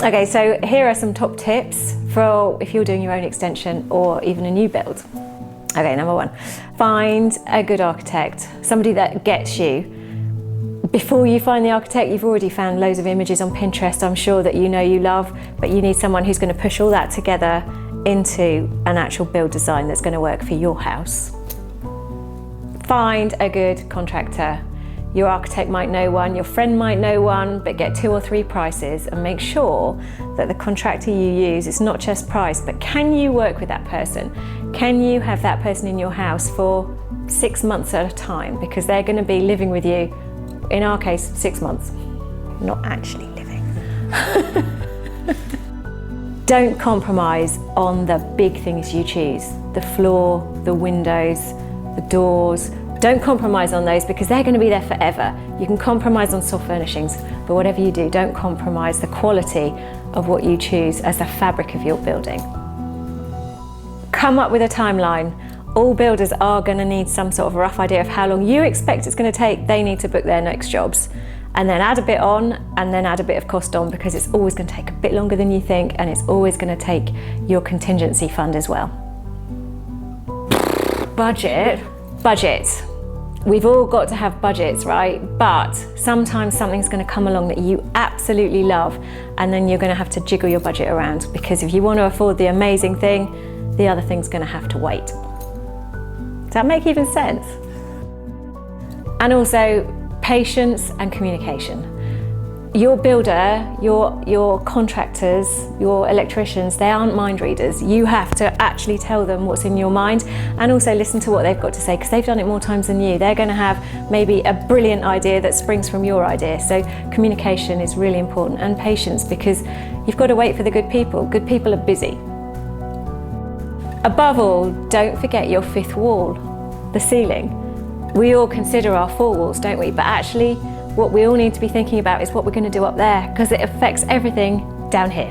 Okay, so here are some top tips for if you're doing your own extension or even a new build. Okay, number one, find a good architect, somebody that gets you. Before you find the architect, you've already found loads of images on Pinterest, I'm sure, that you know you love, but you need someone who's going to push all that together into an actual build design that's going to work for your house. Find a good contractor. Your architect might know one, your friend might know one, but get 2 or 3 prices and make sure that the contractor you use is not just price, but can you work with that person? Can you have that person in your house for 6 months at a time? Because they're going to be living with you, in our case, 6 months. Not actually living. Don't compromise on the big things you choose. The floor, the windows, the doors. Don't compromise on those because they're going to be there forever. You can compromise on soft furnishings, but whatever you do, don't compromise the quality of what you choose as the fabric of your building. Come up with a timeline. All builders are going to need some sort of rough idea of how long you expect it's going to take. They need to book their next jobs. And then add a bit on, and then add a bit of cost on, because it's always going to take a bit longer than you think, and it's always going to take your contingency fund as well. Budget. We've all got to have budgets, right? But sometimes something's going to come along that you absolutely love, and then you're going to have to jiggle your budget around, because if you want to afford the amazing thing, the other thing's going to have to wait. Does that make even sense? And also, patience and communication. Your builder, your contractors, your electricians, they aren't mind readers. You have to actually tell them what's in your mind, and also listen to what they've got to say, because they've done it more times than you. They're going to have maybe a brilliant idea that springs from your idea. So communication is really important, and patience, because you've got to wait for the good people. Good people are busy. Above all, don't forget your 5th wall, the ceiling. We all consider our 4 walls, don't we? But actually, what we all need to be thinking about is what we're going to do up there, because it affects everything down here.